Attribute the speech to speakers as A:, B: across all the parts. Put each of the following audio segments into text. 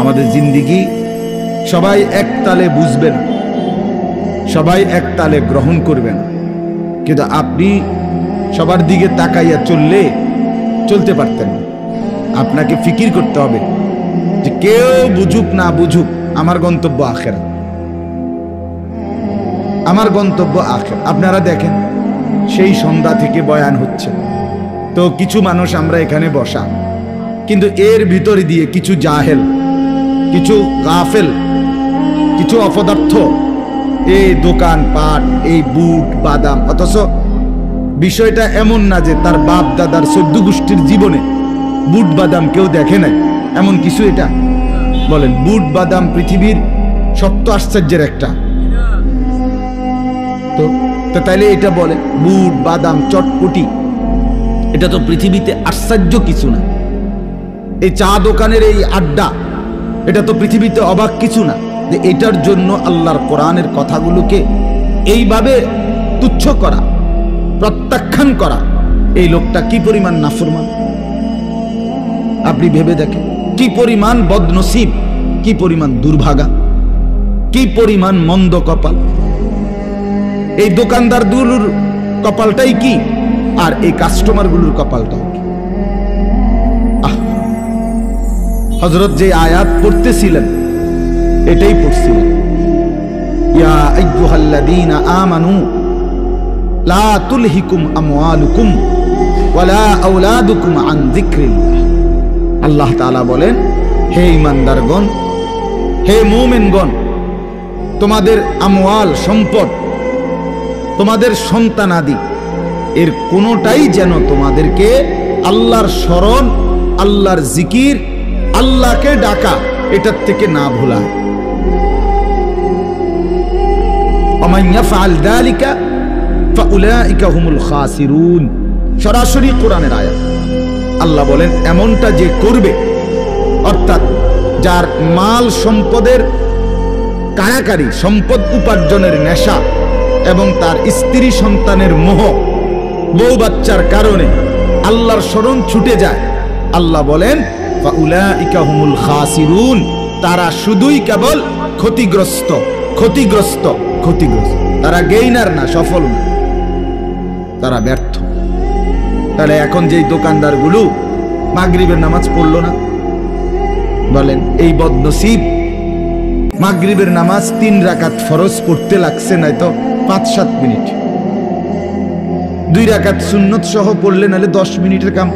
A: আমাদের জিন্দেগি সবাই এক তালে বুঝবেন, সবাই এক তালে গ্রহণ করবেন, কিন্তু আপনি সবার দিকে তাকাইয়া চলতে পারতেন না। আপনাকে ফিকির করতে হবে যে কেউ বুঝুক না বুঝুক, আমার গন্তব্য আখিরাত, আমার গন্তব্য আখিরাত। আপনারা দেখেন সেই সন্ধ্যা থেকে বয়ান হচ্ছে, তো কিছু মানুষ আমরা এখানে বসা, কিন্তু এর ভিতরে দিয়ে কিছু জাহেল, কিছু গাফেল, কিছু অপদার্থ এই দোকান পাট, এই বুট বাদাম, অথচ বিষয়টা এমন না যে তার বাপ দাদার 14 গোষ্ঠীর জীবনে বুট বাদাম কেউ দেখে নাই, এমন কিছু এটা বলেন। বুট বাদাম পৃথিবীর সপ্ত আশ্চর্যের একটা, তো তাইলে এটা বলে বুট বাদাম চটপটি, এটা তো পৃথিবীতে আশ্চর্য কিছু না। এই চা দোকানের এই আড্ডা, এটা তো পৃথিবীতে অবাক কিছু না। যে এটার জন্য আল্লাহর কোরআনের কথাগুলোকে এইভাবে তুচ্ছ করা, প্রত্যাখ্যান করা, এই লোকটা কি পরিমাণ নাফরমান আপনি ভেবে দেখেন। কি পরিমাণ বদনসিব, কি পরিমাণ দুর্ভাগা, কি পরিমাণ মন্দ কপাল। এই দোকানদারগুলোর কপালটাই কি, আর এই কাস্টমারগুলোর কপালটাও কি। হযরত যে আয়াত পড়তেছিলেন এটাই পড়ছিলেন, ইয়া আইয়ুহাল্লাযীনা আমানু লা তুলহিকুম আমওয়ালুকুম ওয়ালা আওলাদুকুম আন যিকরিল্লাহ। আল্লাহ তাআলা বলেন, হে ঈমানদারগণ, হে মুমিনগণ, তোমাদের আমওয়াল সম্পদ, তোমাদের সন্তানাদি, এর কোনোটাই যেন তোমাদেরকে আল্লাহর স্মরণ, আল্লাহর জিকির, আল্লাহকে ডাকা, এটার থেকে না ভুলায়। ওমান ইয়াফআল যালিকা ফাউলাইকা হুমুল খাসিরুন। সরাসরি কোরআনের আয়াত। আল্লাহ বলেন, এমনটা যে করবে, অর্থাৎ যার মাল সম্পদের কায়াকারি, সম্পদ উপার্জনের নেশা এবং তার স্ত্রী সন্তানের মোহ, বউ বাচ্চার কারণে আল্লাহর স্মরণ ছুটে যায়, আল্লাহ বলেন ফাউলাইকা হুমুল খাসিরুন, তারা শুধুই কেবল ক্ষতিগ্রস্ত, ক্ষতিগ্রস্ত, ক্ষতিগ্রস্ত। তারা গেইনার না, সফল না, তারা ব্যর্থ। তাহলে এখন যেই দোকানদারগুলো মাগরিবের নামাজ পড়লো না, বলেন এই বদনসিব। মাগরিবের নামাজ 3 রাকাত ফরজ পড়তে লাগছে নয়তো 5-7 মিনিট, 2 রাকাত সুন্নত সহ পড়লে নাহলে 10 মিনিটের কাম।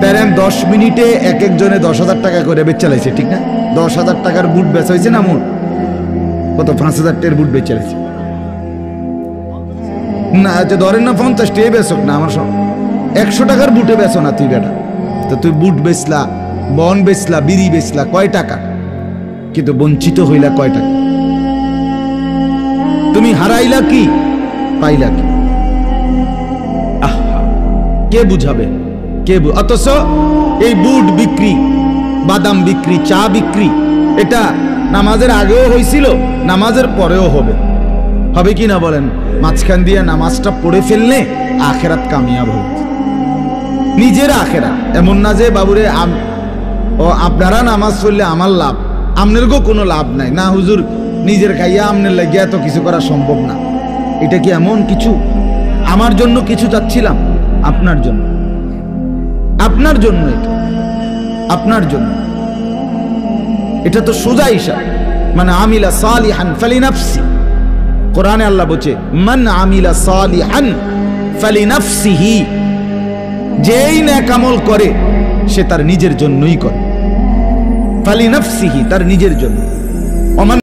A: তারা 10 মিনিটে এক একজনে 10,000 টাকা করে বেচে চালাইছে, ঠিক না? 10,000 টাকার বুট বেচা হয়েছে না? মোট কত? 5,000 টাকার বুট বেচে চালাইছে না? যে ধরেন না 50 টাকা বেচক না, আমার সব 100 টাকার বুটে বেচো না তুই বেটা। তো তুই বুট বেচলা, বন বেচলা, বিড়ি বেচলা, কয় টাকা? কিন্তু বঞ্চিত হইলা কয় টাকা? তুমি হারাইলা কি, পাইলা কি? আহা, কে বুঝাবে? অথচ এই বুট বিক্রি, বাদাম বিক্রি, চা বিক্রি, এটা নামাজের আগেও হয়েছিল, নামাজের পরেও হবে। হবে কি না বলেন? মাঝখান দিয়ে নামাজটা পড়ে ফেললে আখেরাত কামিয়াব হবে, নিজের আখেরাত। এমন না যে বাবুরে আপনারা নামাজ পড়লে আমার লাভ, আপনারও কোনো লাভ নাই না হুজুর, নিজের খাইয়া আপনার লাগিয়া এত কিছু করা সম্ভব না। এটা কি এমন কিছু? আমার জন্য কিছু চাচ্ছিলাম, আপনার জন্য, আপনার জন্য, এটা আপনার জন্য। এটা তো সোজা হিসাব। মানে আমিলা সালিহান ফালিনাফসি, কোরআনে আল্লাহ বলছে মান আমিলা সালিহান ফালিনাফসিহি, যেই নেক আমল করে সে তার নিজের জন্যই করে। ফালিনাফসিহি, তার নিজের জন্য।